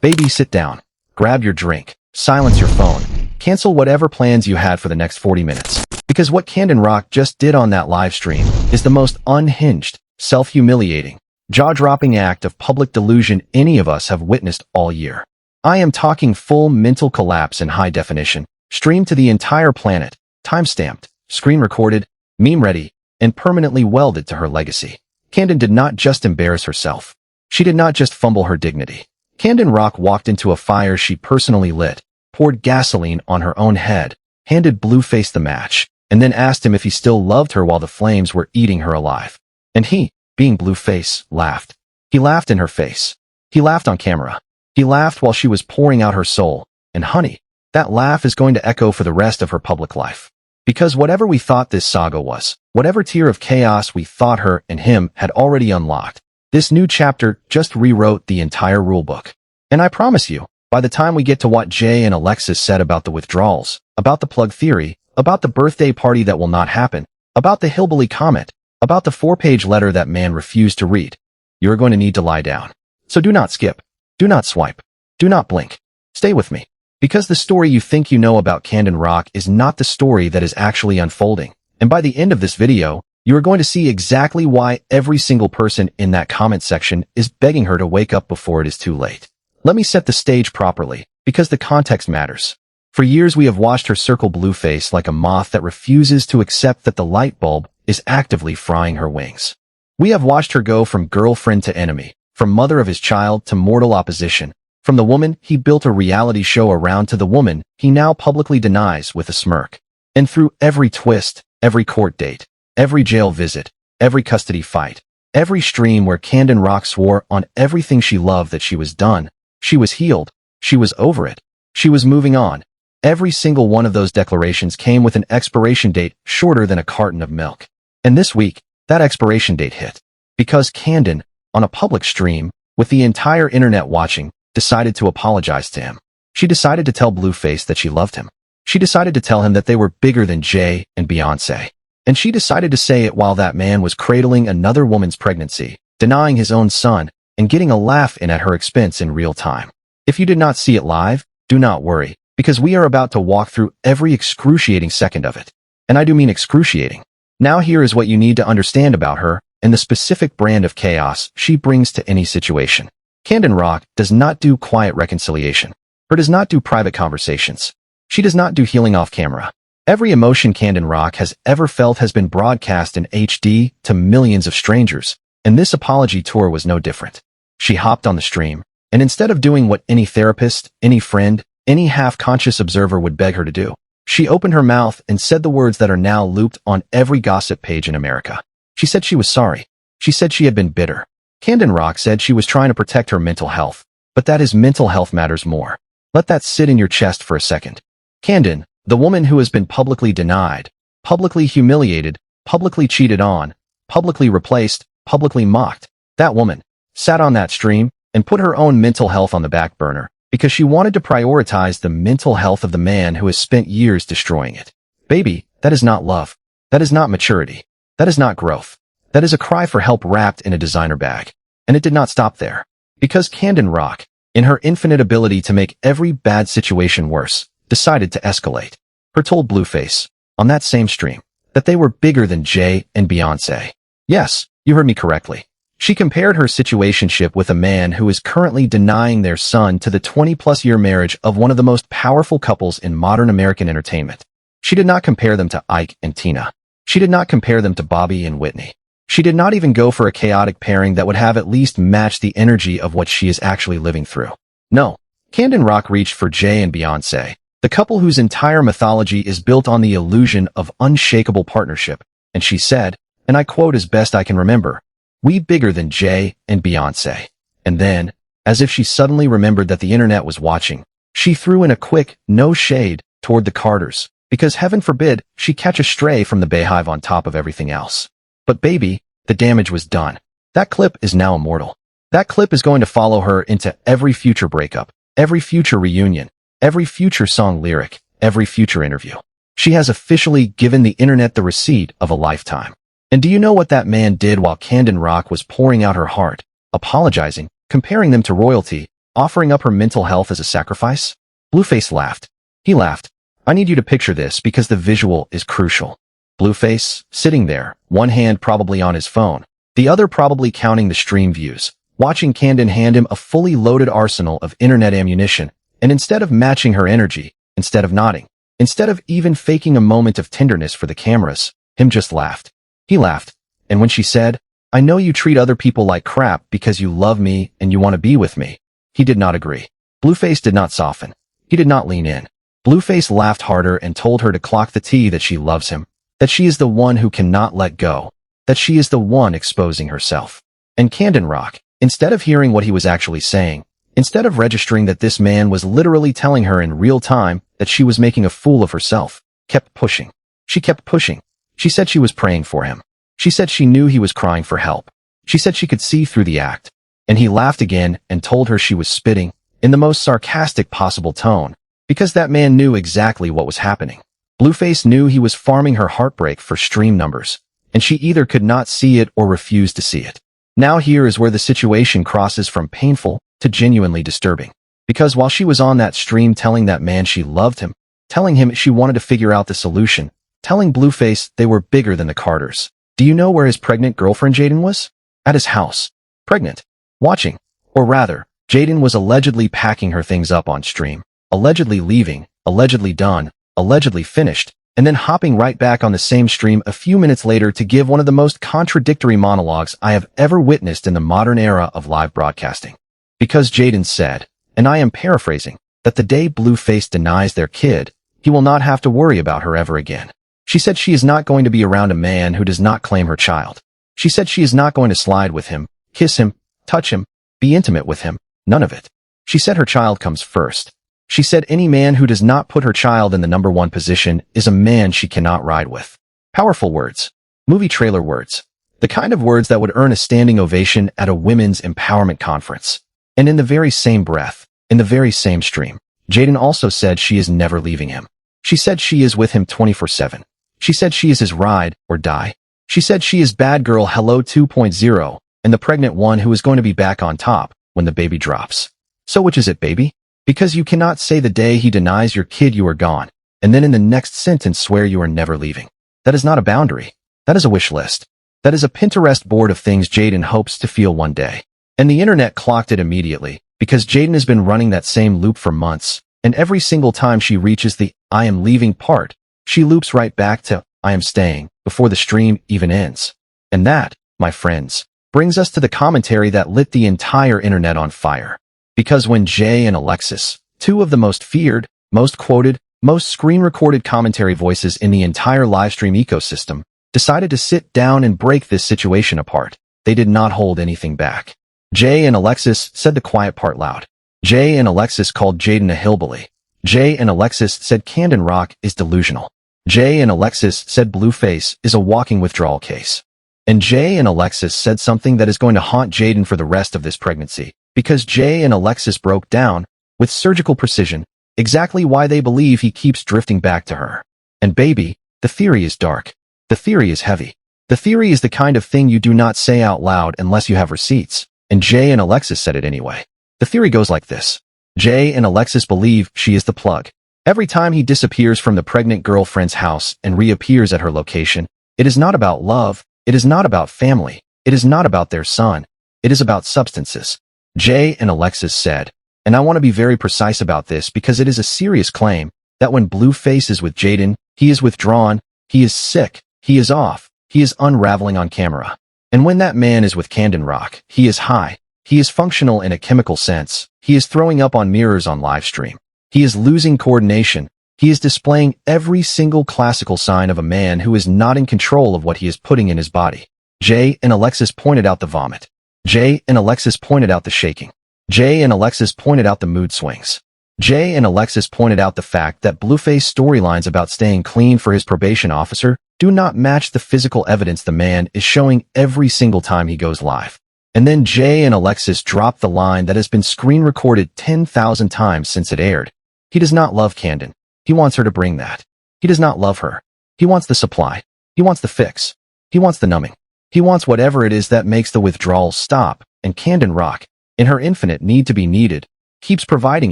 Baby, sit down. Grab your drink. Silence your phone. Cancel whatever plans you had for the next 40 minutes. Because what Chrisean Rock just did on that live stream is the most unhinged, self-humiliating, jaw-dropping act of public delusion any of us have witnessed all year. I am talking full mental collapse in high definition, streamed to the entire planet, time-stamped, screen-recorded, meme-ready, and permanently welded to her legacy. Chrisean did not just embarrass herself. She did not just fumble her dignity. Chrisean Rock walked into a fire she personally lit, poured gasoline on her own head, handed Blueface the match, and then asked him if he still loved her while the flames were eating her alive. And he, being Blueface, laughed. He laughed in her face. He laughed on camera. He laughed while she was pouring out her soul. And honey, that laugh is going to echo for the rest of her public life. Because whatever we thought this saga was, whatever tier of chaos we thought her and him had already unlocked, this new chapter just rewrote the entire rulebook. And I promise you, by the time we get to what Jay and Alexis said about the withdrawals, about the plug theory, about the birthday party that will not happen, about the hillbilly comment, about the 4-page letter that man refused to read, you're going to need to lie down. So do not skip. Do not swipe. Do not blink. Stay with me. Because the story you think you know about Chrisean Rock is not the story that is actually unfolding. And by the end of this video, you are going to see exactly why every single person in that comment section is begging her to wake up before it is too late. Let me set the stage properly, because the context matters. For years we have watched her circle Blueface like a moth that refuses to accept that the light bulb is actively frying her wings. We have watched her go from girlfriend to enemy, from mother of his child to mortal opposition, from the woman he built a reality show around to the woman he now publicly denies with a smirk. And through every twist, every court date, every jail visit, every custody fight, every stream where Chrisean Rock swore on everything she loved that she was done, she was healed, she was over it, she was moving on. Every single one of those declarations came with an expiration date shorter than a carton of milk. And this week, that expiration date hit. Because Chrisean, on a public stream, with the entire internet watching, decided to apologize to him. She decided to tell Blueface that she loved him. She decided to tell him that they were bigger than Jay and Beyonce. And she decided to say it while that man was cradling another woman's pregnancy, denying his own son, and getting a laugh in at her expense in real time. If you did not see it live, do not worry, because we are about to walk through every excruciating second of it. And I do mean excruciating. Now here is what you need to understand about her and the specific brand of chaos she brings to any situation. Chrisean Rock does not do quiet reconciliation, or does not do private conversations. She does not do healing off camera. Every emotion Chrisean Rock has ever felt has been broadcast in HD to millions of strangers, and this apology tour was no different. She hopped on the stream, and instead of doing what any therapist, any friend, any half-conscious observer would beg her to do, she opened her mouth and said the words that are now looped on every gossip page in America. She said she was sorry. She said she had been bitter. Chrisean Rock said she was trying to protect her mental health, but that his mental health matters more. Let that sit in your chest for a second. Chrisean, the woman who has been publicly denied, publicly humiliated, publicly cheated on, publicly replaced, publicly mocked, that woman sat on that stream and put her own mental health on the back burner because she wanted to prioritize the mental health of the man who has spent years destroying it. Baby, that is not love. That is not maturity. That is not growth. That is a cry for help wrapped in a designer bag. And it did not stop there. Because Chrisean Rock, in her infinite ability to make every bad situation worse, decided to escalate. Her told Blueface, on that same stream, that they were bigger than Jay and Beyonce. Yes, you heard me correctly. She compared her situationship with a man who is currently denying their son to the 20-plus-year marriage of one of the most powerful couples in modern American entertainment. She did not compare them to Ike and Tina. She did not compare them to Bobby and Whitney. She did not even go for a chaotic pairing that would have at least matched the energy of what she is actually living through. No, Chrisean Rock reached for Jay and Beyonce, the couple whose entire mythology is built on the illusion of unshakable partnership, and she said, and I quote as best I can remember, "We bigger than Jay and Beyonce." And then, as if she suddenly remembered that the internet was watching, she threw in a quick, no shade, toward the Carters, because heaven forbid she catch a stray from the Bayhive on top of everything else. But baby, the damage was done. That clip is now immortal. That clip is going to follow her into every future breakup, every future reunion, every future song lyric, every future interview. She has officially given the internet the receipt of a lifetime. And do you know what that man did while Chrisean Rock was pouring out her heart, apologizing, comparing them to royalty, Offering up her mental health as a sacrifice? Blueface laughed. He laughed. I need you to picture this because the visual is crucial. Blueface, sitting there, one hand probably on his phone, the other probably counting the stream views, watching Jaidyn hand him a fully loaded arsenal of internet ammunition, and instead of matching her energy, instead of nodding, instead of even faking a moment of tenderness for the cameras, him just laughed. He laughed, and when she said, I know you treat other people like crap because you love me and you want to be with me, he did not agree. Blueface did not soften. He did not lean in. Blueface laughed harder and told her to clock the tea that she loves him, that she is the one who cannot let go, that she is the one exposing herself. And Chrisean Rock, instead of hearing what he was actually saying, instead of registering that this man was literally telling her in real time that she was making a fool of herself, kept pushing. She kept pushing. She said she was praying for him. She said she knew he was crying for help. She said she could see through the act. And he laughed again and told her she was spitting, in the most sarcastic possible tone, because that man knew exactly what was happening. Blueface knew he was farming her heartbreak for stream numbers, and she either could not see it or refused to see it. Now here is where the situation crosses from painful to genuinely disturbing. Because while she was on that stream telling that man she loved him, telling him she wanted to figure out the solution, telling Blueface they were bigger than the Carters. Do you know where his pregnant girlfriend Jaidyn was? At his house. Pregnant. Watching. Or rather, Jaidyn was allegedly packing her things up on stream, allegedly leaving, allegedly done, allegedly finished, and then hopping right back on the same stream a few minutes later to give one of the most contradictory monologues I have ever witnessed in the modern era of live broadcasting. Because Jaidyn said, and I am paraphrasing, that the day Blueface denies their kid, he will not have to worry about her ever again. She said she is not going to be around a man who does not claim her child. She said she is not going to slide with him, kiss him, touch him, be intimate with him, none of it. She said her child comes first. She said any man who does not put her child in the number one position is a man she cannot ride with. Powerful words. Movie trailer words. The kind of words that would earn a standing ovation at a women's empowerment conference. And in the very same breath, in the very same stream, Jaidyn also said she is never leaving him. She said she is with him 24/7. She said she is his ride or die. She said she is bad girl hello 2.0 and the pregnant one who is going to be back on top when the baby drops. So which is it, baby? Because you cannot say the day he denies your kid you are gone, and then in the next sentence swear you are never leaving. That is not a boundary. That is a wish list. That is a Pinterest board of things Jaidyn hopes to feel one day. And the internet clocked it immediately, because Jaidyn has been running that same loop for months, and every single time she reaches the I am leaving part, she loops right back to I am staying before the stream even ends. And that, my friends, brings us to the commentary that lit the entire internet on fire. Because when Jay and Alexis, two of the most feared, most quoted, most screen-recorded commentary voices in the entire livestream ecosystem, decided to sit down and break this situation apart, they did not hold anything back. Jay and Alexis said the quiet part loud. Jay and Alexis called Jaidyn a hillbilly. Jay and Alexis said Chrisean Rock is delusional. Jay and Alexis said Blueface is a walking withdrawal case. And Jay and Alexis said something that is going to haunt Jaidyn for the rest of this pregnancy. Because Jay and Alexis broke down, with surgical precision, exactly why they believe he keeps drifting back to her. And baby, the theory is dark. The theory is heavy. The theory is the kind of thing you do not say out loud unless you have receipts. And Jay and Alexis said it anyway. The theory goes like this. Jay and Alexis believe she is the plug. Every time he disappears from the pregnant girlfriend's house and reappears at her location, it is not about love. It is not about family. It is not about their son. It is about substances. Jay and Alexis said, and I want to be very precise about this because it is a serious claim, that when Blueface is with Jaidyn, he is withdrawn, he is sick, he is off, he is unraveling on camera. And when that man is with Chrisean Rock, he is high, he is functional in a chemical sense, he is throwing up on mirrors on livestream, he is losing coordination, he is displaying every single classical sign of a man who is not in control of what he is putting in his body. Jay and Alexis pointed out the vomit. Jay and Alexis pointed out the shaking. Jay and Alexis pointed out the mood swings. Jay and Alexis pointed out the fact that Blueface storylines about staying clean for his probation officer do not match the physical evidence the man is showing every single time he goes live. And then Jay and Alexis dropped the line that has been screen recorded 10,000 times since it aired. He does not love Chrisean. He wants her to bring that. He does not love her. He wants the supply. He wants the fix. He wants the numbing. He wants whatever it is that makes the withdrawal stop, and Chrisean Rock, in her infinite need to be needed, keeps providing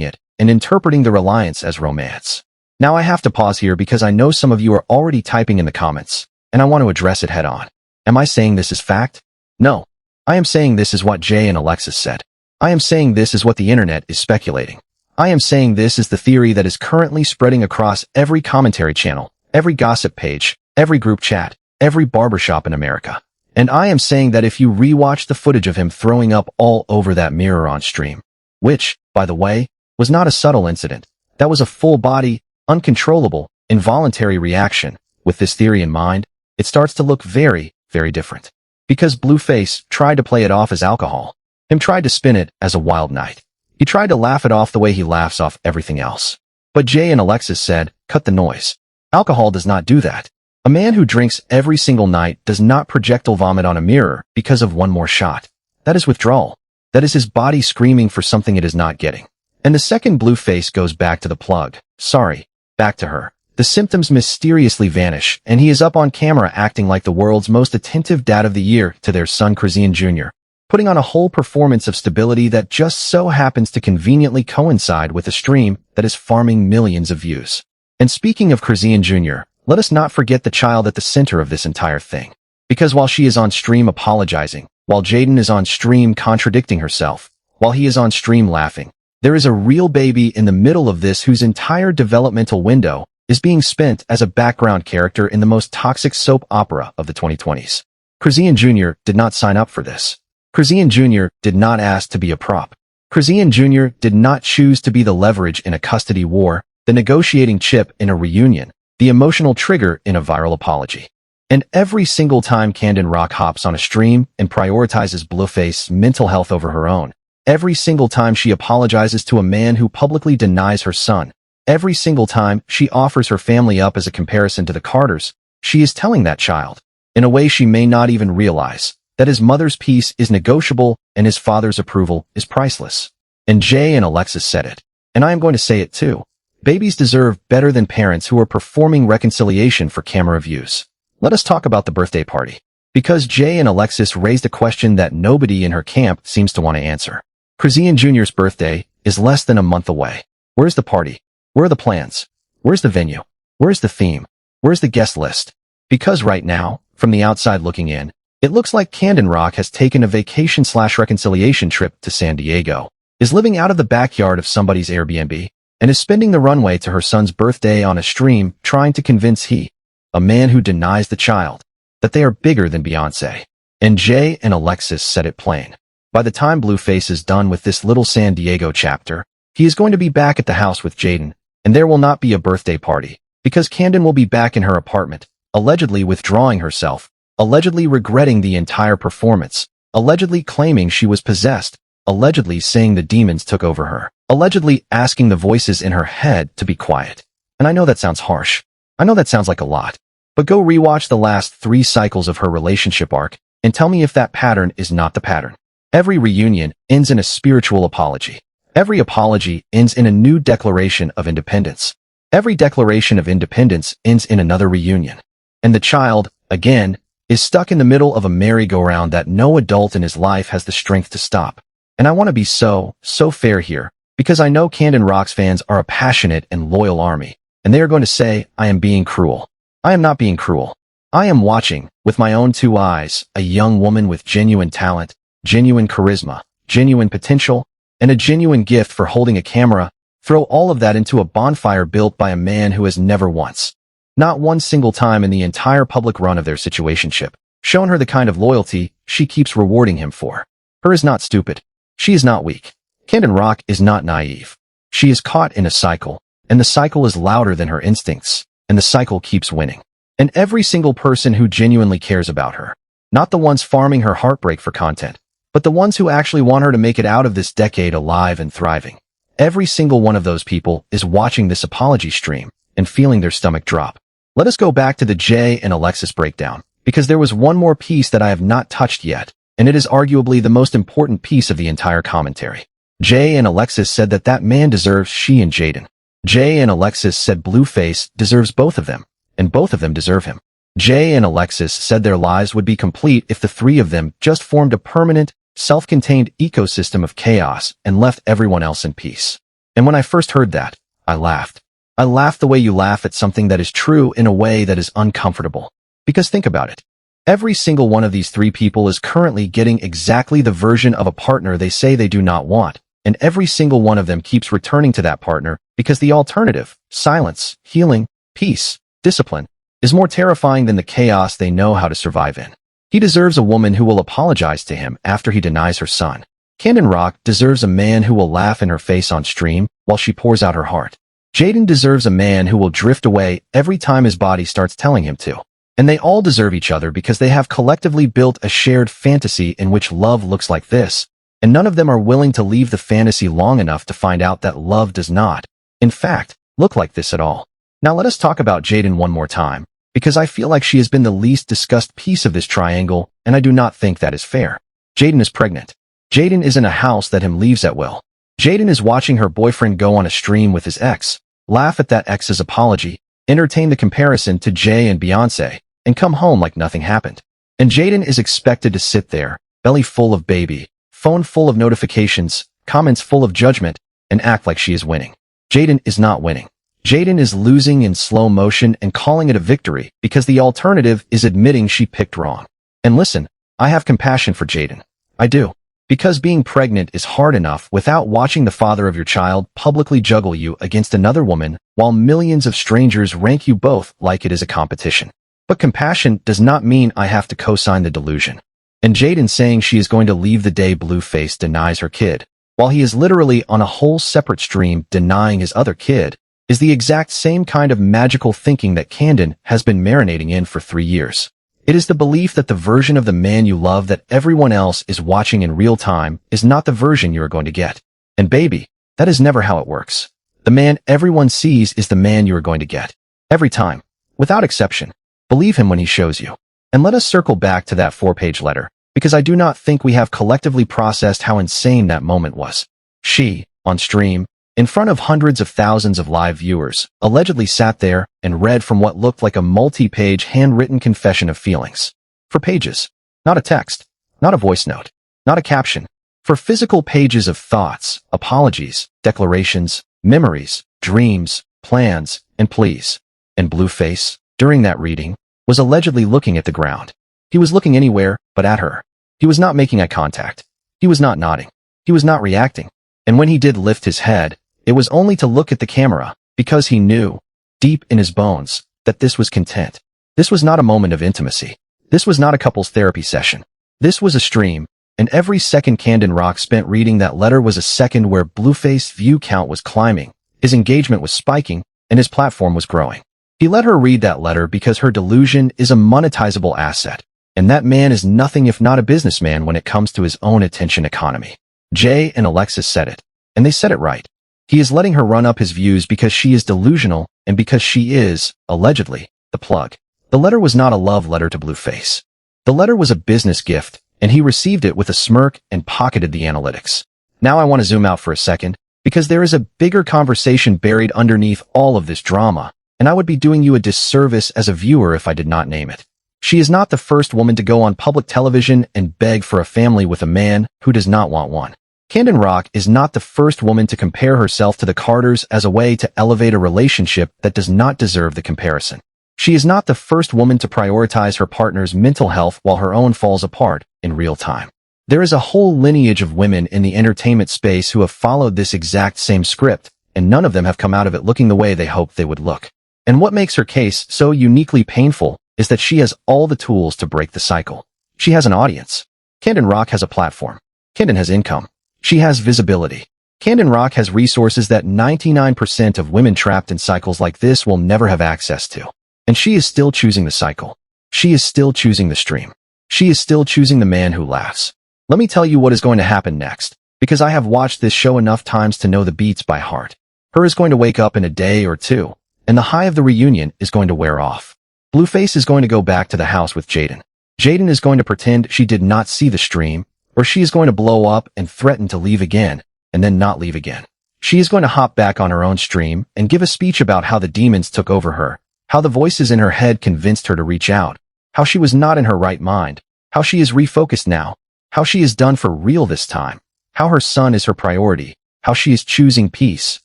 it, and interpreting the reliance as romance. Now I have to pause here because I know some of you are already typing in the comments, and I want to address it head on. Am I saying this is fact? No. I am saying this is what Jay and Alexis said. I am saying this is what the internet is speculating. I am saying this is the theory that is currently spreading across every commentary channel, every gossip page, every group chat, every barbershop in America. And I am saying that if you rewatch the footage of him throwing up all over that mirror on stream, which, by the way, was not a subtle incident, that was a full-body, uncontrollable, involuntary reaction, with this theory in mind, it starts to look very, very different. Because Blueface tried to play it off as alcohol. Him tried to spin it as a wild night. He tried to laugh it off the way he laughs off everything else. But Jay and Alexis said, cut the noise. Alcohol does not do that. A man who drinks every single night does not projectile vomit on a mirror because of one more shot. That is withdrawal. That is his body screaming for something it is not getting. And the second Blueface goes back to the plug. Sorry, back to her. The symptoms mysteriously vanish, and he is up on camera acting like the world's most attentive dad of the year to their son Chrisean Jr., putting on a whole performance of stability that just so happens to conveniently coincide with a stream that is farming millions of views. And speaking of Chrisean Jr., let us not forget the child at the center of this entire thing. Because while she is on stream apologizing, while Jaidyn is on stream contradicting herself, while he is on stream laughing, there is a real baby in the middle of this whose entire developmental window is being spent as a background character in the most toxic soap opera of the 2020s. Chrisean Jr. did not sign up for this. Chrisean Jr. did not ask to be a prop. Chrisean Jr. did not choose to be the leverage in a custody war, the negotiating chip in a reunion, the emotional trigger in a viral apology. And every single time Jaidyn Rock hops on a stream and prioritizes Blueface's mental health over her own, every single time she apologizes to a man who publicly denies her son, every single time she offers her family up as a comparison to the Carters, she is telling that child, in a way she may not even realize, that his mother's peace is negotiable and his father's approval is priceless. And Jay and Alexis said it. And I am going to say it too. Babies deserve better than parents who are performing reconciliation for camera views. Let us talk about the birthday party. Because Jay and Alexis raised a question that nobody in her camp seems to want to answer. Chrisean Jr.'s birthday is less than a month away. Where's the party? Where are the plans? Where's the venue? Where's the theme? Where's the guest list? Because right now, from the outside looking in, it looks like Jaidyn Rock has taken a vacation/reconciliation trip to San Diego, is living out of the backyard of somebody's Airbnb, and is spending the runway to her son's birthday on a stream trying to convince he, a man who denies the child, that they are bigger than Beyonce. And Jay and Alexis said it plain. By the time Blueface is done with this little San Diego chapter, he is going to be back at the house with Jaidyn, and there will not be a birthday party, because Jaidyn will be back in her apartment, allegedly withdrawing herself, allegedly regretting the entire performance, allegedly claiming she was possessed, allegedly saying the demons took over her, allegedly asking the voices in her head to be quiet. And I know that sounds harsh. I know that sounds like a lot. But go rewatch the last 3 cycles of her relationship arc and tell me if that pattern is not the pattern. Every reunion ends in a spiritual apology. Every apology ends in a new declaration of independence. Every declaration of independence ends in another reunion. And the child, again, is stuck in the middle of a merry-go-round that no adult in his life has the strength to stop. And I want to be so fair here, because I know Jaidyn Rock's fans are a passionate and loyal army, and they are going to say, I am being cruel. I am not being cruel. I am watching, with my own 2 eyes, a young woman with genuine talent, genuine charisma, genuine potential, and a genuine gift for holding a camera, throw all of that into a bonfire built by a man who has never once, not one single time in the entire public run of their situationship, shown her the kind of loyalty she keeps rewarding him for. Her is not stupid. She is not weak. Jaidyn Rock is not naive. She is caught in a cycle, and the cycle is louder than her instincts, and the cycle keeps winning. And every single person who genuinely cares about her, not the ones farming her heartbreak for content, but the ones who actually want her to make it out of this decade alive and thriving, every single one of those people is watching this apology stream and feeling their stomach drop. Let us go back to the Jay and Alexis breakdown, because there was one more piece that I have not touched yet, and it is arguably the most important piece of the entire commentary. Jay and Alexis said that that man deserves she and Jaidyn. Jay and Alexis said Blueface deserves both of them, and both of them deserve him. Jay and Alexis said their lives would be complete if the 3 of them just formed a permanent, self-contained ecosystem of chaos and left everyone else in peace. And when I first heard that, I laughed. I laughed the way you laugh at something that is true in a way that is uncomfortable. Because think about it. Every single one of these three people is currently getting exactly the version of a partner they say they do not want, and every single one of them keeps returning to that partner because the alternative, silence, healing, peace, discipline, is more terrifying than the chaos they know how to survive in. He deserves a woman who will apologize to him after he denies her son. Chrisean Rock deserves a man who will laugh in her face on stream while she pours out her heart. Jaidyn deserves a man who will drift away every time his body starts telling him to. And they all deserve each other because they have collectively built a shared fantasy in which love looks like this, and none of them are willing to leave the fantasy long enough to find out that love does not, in fact, look like this at all. Now let us talk about Jaidyn one more time, because I feel like she has been the least discussed piece of this triangle, and I do not think that is fair. Jaidyn is pregnant. Jaidyn is in a house that him leaves at will. Jaidyn is watching her boyfriend go on a stream with his ex, laugh at that ex's apology, entertain the comparison to Jay and Beyonce, and come home like nothing happened. And Jaidyn is expected to sit there, belly full of baby, phone full of notifications, comments full of judgment, and act like she is winning. Jaidyn is not winning. Jaidyn is losing in slow motion and calling it a victory because the alternative is admitting she picked wrong. And listen, I have compassion for Jaidyn. I do. Because being pregnant is hard enough without watching the father of your child publicly juggle you against another woman while millions of strangers rank you both like it is a competition. But compassion does not mean I have to co-sign the delusion. And Jaidyn saying she is going to leave the day Blueface denies her kid, while he is literally on a whole separate stream denying his other kid, is the exact same kind of magical thinking that Chrisean has been marinating in for 3 years. It is the belief that the version of the man you love that everyone else is watching in real time is not the version you are going to get. And baby, that is never how it works. The man everyone sees is the man you are going to get. Every time. Without exception. Believe him when he shows you. And let us circle back to that 4-page letter, because I do not think we have collectively processed how insane that moment was. She, on stream, in front of hundreds of thousands of live viewers, allegedly sat there and read from what looked like a multi-page handwritten confession of feelings. For pages. Not a text. Not a voice note. Not a caption. For physical pages of thoughts, apologies, declarations, memories, dreams, plans, and pleas. And Blueface, during that reading, was allegedly looking at the ground. He was looking anywhere but at her. He was not making eye contact. He was not nodding. He was not reacting. And when he did lift his head, it was only to look at the camera, because he knew, deep in his bones, that this was content. This was not a moment of intimacy. This was not a couple's therapy session. This was a stream, and every second Chrisean Rock spent reading that letter was a second where Blueface's view count was climbing, his engagement was spiking, and his platform was growing. He let her read that letter because her delusion is a monetizable asset, and that man is nothing if not a businessman when it comes to his own attention economy. Jay and Alexis said it, and they said it right. He is letting her run up his views because she is delusional and because she is, allegedly, the plug. The letter was not a love letter to Blueface. The letter was a business gift, and he received it with a smirk and pocketed the analytics. Now I want to zoom out for a second, because there is a bigger conversation buried underneath all of this drama, and I would be doing you a disservice as a viewer if I did not name it. She is not the first woman to go on public television and beg for a family with a man who does not want one. Chrisean Rock is not the first woman to compare herself to the Carters as a way to elevate a relationship that does not deserve the comparison. She is not the first woman to prioritize her partner's mental health while her own falls apart in real time. There is a whole lineage of women in the entertainment space who have followed this exact same script, and none of them have come out of it looking the way they hoped they would look. And what makes her case so uniquely painful is that she has all the tools to break the cycle. She has an audience. Chrisean Rock has a platform. Chrisean has income. She has visibility. Chrisean Rock has resources that 99% of women trapped in cycles like this will never have access to. And she is still choosing the cycle. She is still choosing the stream. She is still choosing the man who laughs. Let me tell you what is going to happen next, because I have watched this show enough times to know the beats by heart. Her is going to wake up in a day or two, and the high of the reunion is going to wear off. Blueface is going to go back to the house with Jaidyn. Jaidyn is going to pretend she did not see the stream, or she is going to blow up and threaten to leave again, and then not leave again. She is going to hop back on her own stream and give a speech about how the demons took over her, how the voices in her head convinced her to reach out, how she was not in her right mind, how she is refocused now, how she is done for real this time, how her son is her priority, how she is choosing peace,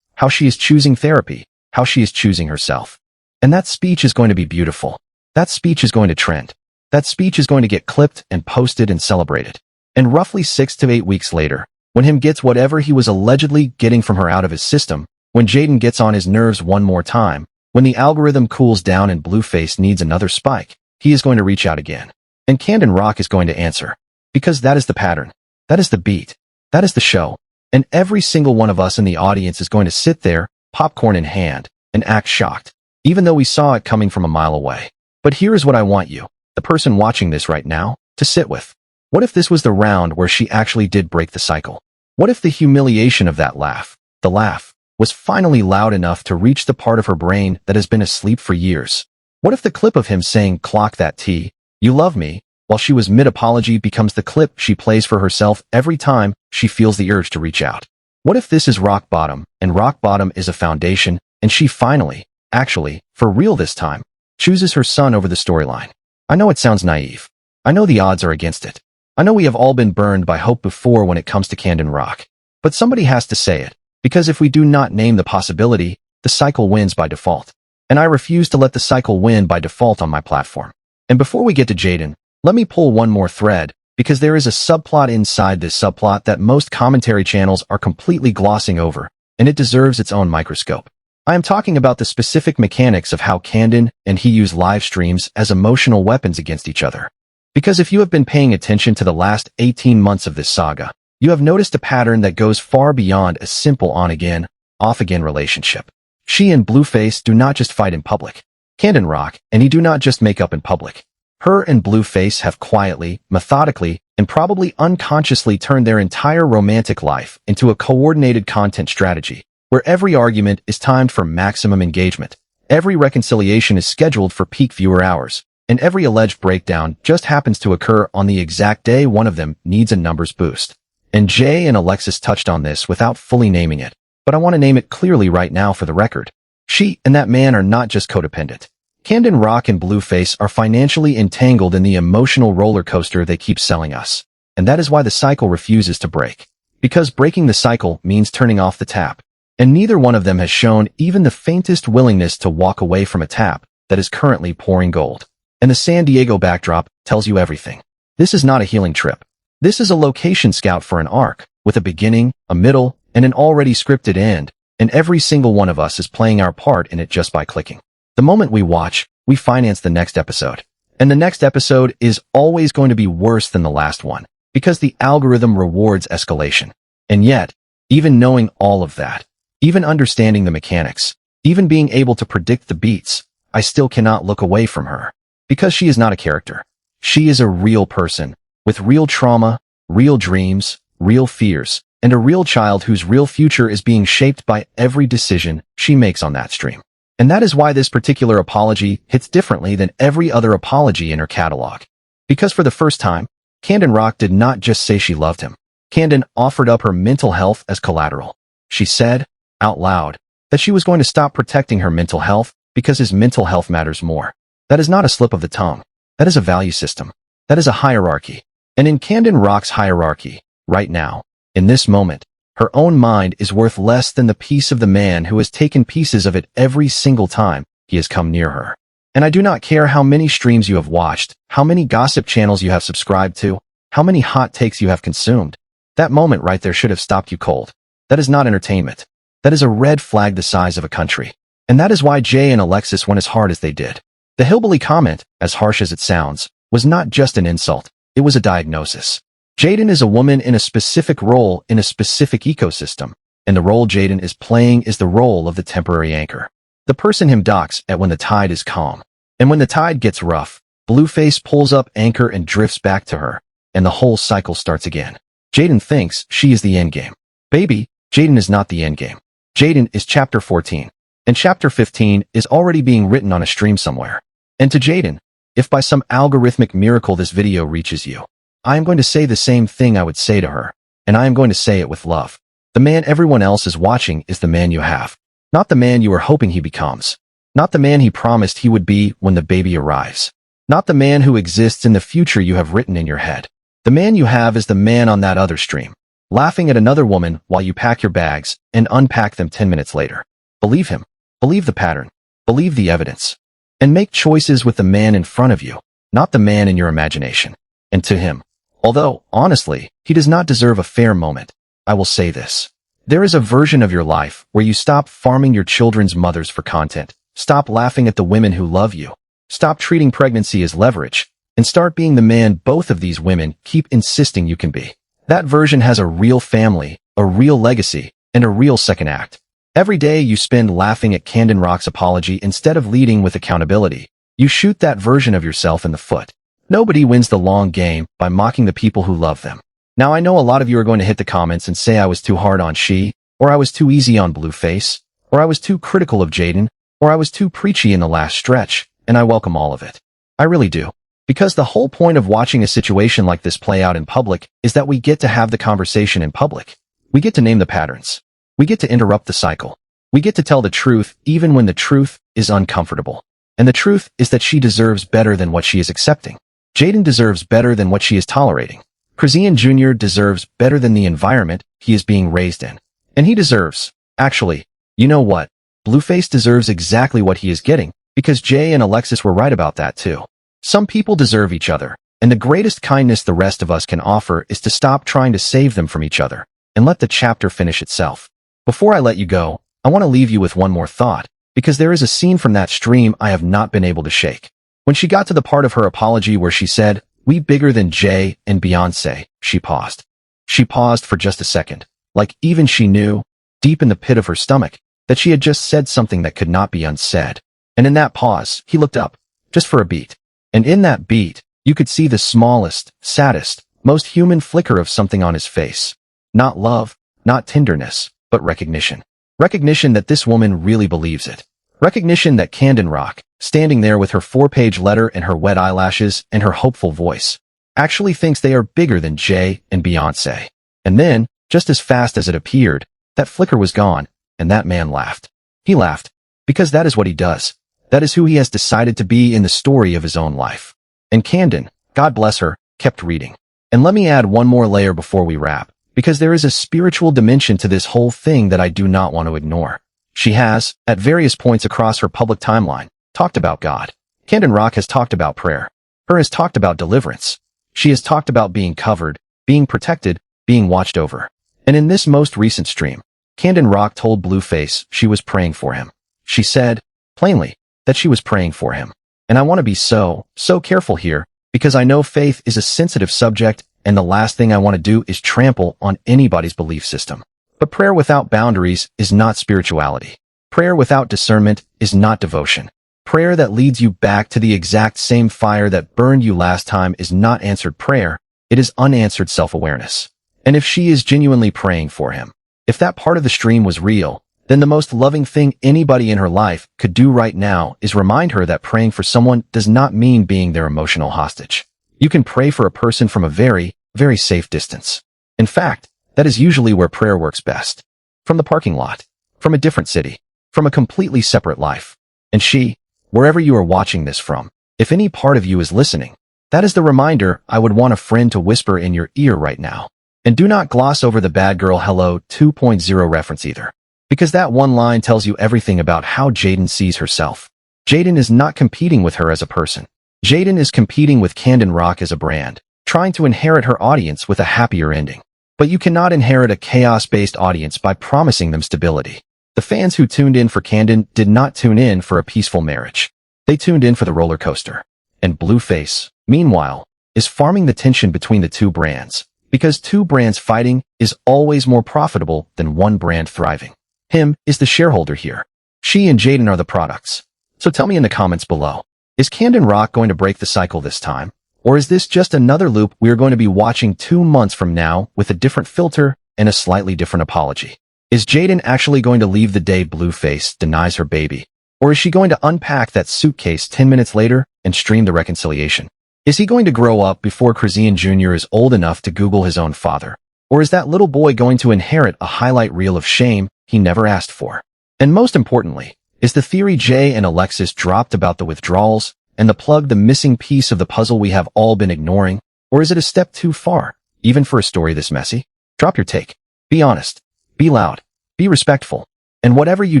how she is choosing therapy, how she is choosing herself. And that speech is going to be beautiful. That speech is going to trend. That speech is going to get clipped and posted and celebrated. And roughly 6 to 8 weeks later, when him gets whatever he was allegedly getting from her out of his system, when Jaidyn gets on his nerves one more time, when the algorithm cools down and Blueface needs another spike, he is going to reach out again. And Chrisean Rock is going to answer. Because that is the pattern. That is the beat. That is the show. And every single one of us in the audience is going to sit there, popcorn in hand, and act shocked, even though we saw it coming from a mile away. But here is what I want you, the person watching this right now, to sit with. What if this was the round where she actually did break the cycle? What if the humiliation of that laugh, the laugh, was finally loud enough to reach the part of her brain that has been asleep for years? What if the clip of him saying, "Clock that T, you love me," while she was mid-apology becomes the clip she plays for herself every time she feels the urge to reach out? What if this is rock bottom, and rock bottom is a foundation, and she finally, actually, for real this time, chooses her son over the storyline? I know it sounds naive. I know the odds are against it. I know we have all been burned by hope before when it comes to Chrisean Rock. But somebody has to say it, because if we do not name the possibility, the cycle wins by default. And I refuse to let the cycle win by default on my platform. And before we get to Jaidyn, let me pull one more thread, because there is a subplot inside this subplot that most commentary channels are completely glossing over, and it deserves its own microscope. I am talking about the specific mechanics of how Chrisean and he use live streams as emotional weapons against each other. Because if you have been paying attention to the last 18 months of this saga, you have noticed a pattern that goes far beyond a simple on-again, off-again relationship. She and Blueface do not just fight in public. Chrisean Rock and he do not just make up in public. Her and Blueface have quietly, methodically, and probably unconsciously turned their entire romantic life into a coordinated content strategy, where every argument is timed for maximum engagement, every reconciliation is scheduled for peak viewer hours, and every alleged breakdown just happens to occur on the exact day one of them needs a numbers boost. And Jay and Alexis touched on this without fully naming it, but I want to name it clearly right now for the record. She and that man are not just codependent. Chrisean Rock and Blueface are financially entangled in the emotional roller coaster they keep selling us. And that is why the cycle refuses to break. Because breaking the cycle means turning off the tap. And neither one of them has shown even the faintest willingness to walk away from a tap that is currently pouring gold. And the San Diego backdrop tells you everything. This is not a healing trip. This is a location scout for an arc, with a beginning, a middle, and an already scripted end, and every single one of us is playing our part in it just by clicking. The moment we watch, we finance the next episode. And the next episode is always going to be worse than the last one, because the algorithm rewards escalation. And yet, even knowing all of that, even understanding the mechanics, even being able to predict the beats, I still cannot look away from her. Because she is not a character. She is a real person, with real trauma, real dreams, real fears, and a real child whose real future is being shaped by every decision she makes on that stream. And that is why this particular apology hits differently than every other apology in her catalog. Because for the first time, Chrisean Rock did not just say she loved him. Chrisean offered up her mental health as collateral. She said, out loud, that she was going to stop protecting her mental health because his mental health matters more. That is not a slip of the tongue. That is a value system. That is a hierarchy. And in Chrisean Rock's hierarchy, right now, in this moment, her own mind is worth less than the piece of the man who has taken pieces of it every single time he has come near her. And I do not care how many streams you have watched, how many gossip channels you have subscribed to, how many hot takes you have consumed. That moment right there should have stopped you cold. That is not entertainment. That is a red flag the size of a country. And that is why Jay and Alexis went as hard as they did. The hillbilly comment, as harsh as it sounds, was not just an insult. It was a diagnosis. Jaidyn is a woman in a specific role in a specific ecosystem, and the role Jaidyn is playing is the role of the temporary anchor. The person him docks at when the tide is calm. And when the tide gets rough, Blueface pulls up anchor and drifts back to her, and the whole cycle starts again. Jaidyn thinks she is the endgame. Baby, Jaidyn is not the endgame. Jaidyn is chapter 14, and chapter 15 is already being written on a stream somewhere. And to Jaidyn, if by some algorithmic miracle this video reaches you, I am going to say the same thing I would say to her, and I am going to say it with love. The man everyone else is watching is the man you have, not the man you are hoping he becomes, not the man he promised he would be when the baby arrives, not the man who exists in the future you have written in your head. The man you have is the man on that other stream, laughing at another woman while you pack your bags and unpack them 10 minutes later. Believe him. Believe the pattern. Believe the evidence. And make choices with the man in front of you, not the man in your imagination. And to him, although, honestly, he does not deserve a fair moment, I will say this. There is a version of your life where you stop farming your children's mothers for content, stop laughing at the women who love you, stop treating pregnancy as leverage, and start being the man both of these women keep insisting you can be. That version has a real family, a real legacy, and a real second act. Every day you spend laughing at Chrisean Rock's apology instead of leading with accountability. You shoot that version of yourself in the foot. Nobody wins the long game by mocking the people who love them. Now I know a lot of you are going to hit the comments and say I was too hard on she, or I was too easy on Blueface, or I was too critical of Jaidyn, or I was too preachy in the last stretch, and I welcome all of it. I really do. Because the whole point of watching a situation like this play out in public is that we get to have the conversation in public. We get to name the patterns. We get to interrupt the cycle. We get to tell the truth even when the truth is uncomfortable. And the truth is that she deserves better than what she is accepting. Jaidyn deserves better than what she is tolerating. Chrisean Jr. deserves better than the environment he is being raised in. And he deserves, actually, you know what? Blueface deserves exactly what he is getting, because Jay and Alexis were right about that too. Some people deserve each other, and the greatest kindness the rest of us can offer is to stop trying to save them from each other, and let the chapter finish itself. Before I let you go, I want to leave you with one more thought, because there is a scene from that stream I have not been able to shake. When she got to the part of her apology where she said, "We bigger than Jay and Beyonce," she paused. She paused for just a second, like even she knew, deep in the pit of her stomach, that she had just said something that could not be unsaid. And in that pause, he looked up, just for a beat. And in that beat, you could see the smallest, saddest, most human flicker of something on his face. Not love, not tenderness, but recognition. Recognition that this woman really believes it. Recognition that Chrisean Rock, standing there with her 4-page letter and her wet eyelashes and her hopeful voice, actually thinks they are bigger than Jay and Beyonce. And then, just as fast as it appeared, that flicker was gone, and that man laughed. He laughed, because that is what he does. That is who he has decided to be in the story of his own life. And Chrisean, God bless her, kept reading. And let me add one more layer before we wrap, because there is a spiritual dimension to this whole thing that I do not want to ignore. She has, at various points across her public timeline, talked about God. Chrisean Rock has talked about prayer. Her has talked about deliverance. She has talked about being covered, being protected, being watched over. And in this most recent stream, Chrisean Rock told Blueface she was praying for him. She said, plainly, that she was praying for him. And I want to be so careful here, because I know faith is a sensitive subject, and the last thing I want to do is trample on anybody's belief system. But prayer without boundaries is not spirituality. Prayer without discernment is not devotion. Prayer that leads you back to the exact same fire that burned you last time is not answered prayer, it is unanswered self-awareness. And if she is genuinely praying for him, if that part of the stream was real, then the most loving thing anybody in her life could do right now is remind her that praying for someone does not mean being their emotional hostage. You can pray for a person from a very, very safe distance. In fact, that is usually where prayer works best. From the parking lot, from a different city, from a completely separate life. And she, wherever you are watching this from, if any part of you is listening, that is the reminder I would want a friend to whisper in your ear right now. And do not gloss over the Bad Girl Hello 2.0 reference either. Because that one line tells you everything about how Jaidyn sees herself. Jaidyn is not competing with her as a person. Jaidyn is competing with Chrisean Rock as a brand, trying to inherit her audience with a happier ending. But you cannot inherit a chaos-based audience by promising them stability. The fans who tuned in for Chrisean did not tune in for a peaceful marriage. They tuned in for the roller coaster. And Blueface, meanwhile, is farming the tension between the two brands. Because two brands fighting is always more profitable than one brand thriving. Him is the shareholder here. She and Jaidyn are the products. So tell me in the comments below, is Chrisean Rock going to break the cycle this time? Or is this just another loop we are going to be watching 2 months from now with a different filter and a slightly different apology? Is Jaidyn actually going to leave the day Blueface denies her baby? Or is she going to unpack that suitcase 10 minutes later and stream the reconciliation? Is he going to grow up before Chrisean Jr. is old enough to Google his own father? Or is that little boy going to inherit a highlight reel of shame he never asked for? And most importantly, is the theory Jay and Alexis dropped about the withdrawals and the plug the missing piece of the puzzle we have all been ignoring? Or is it a step too far, even for a story this messy? Drop your take. Be honest. Be loud. Be respectful. And whatever you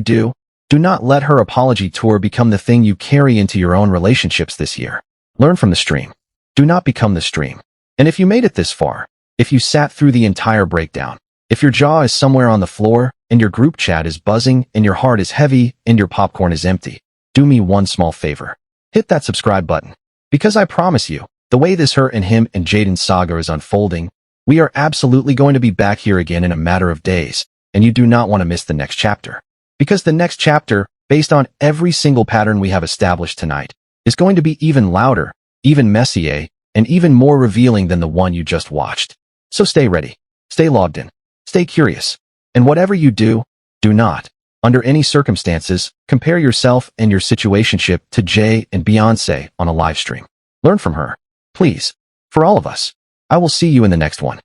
do, do not let her apology tour become the thing you carry into your own relationships this year. Learn from the stream. Do not become the stream. And if you made it this far, if you sat through the entire breakdown, if your jaw is somewhere on the floor, and your group chat is buzzing, and your heart is heavy, and your popcorn is empty, do me one small favor. Hit that subscribe button. Because I promise you, the way this her and him and Jaidyn saga is unfolding, we are absolutely going to be back here again in a matter of days, and you do not want to miss the next chapter. Because the next chapter, based on every single pattern we have established tonight, is going to be even louder, even messier, and even more revealing than the one you just watched. So stay ready, stay logged in, stay curious, and whatever you do, do not, under any circumstances, compare yourself and your situationship to Jay and Beyonce on a live stream. Learn from her, please. For all of us. I will see you in the next one.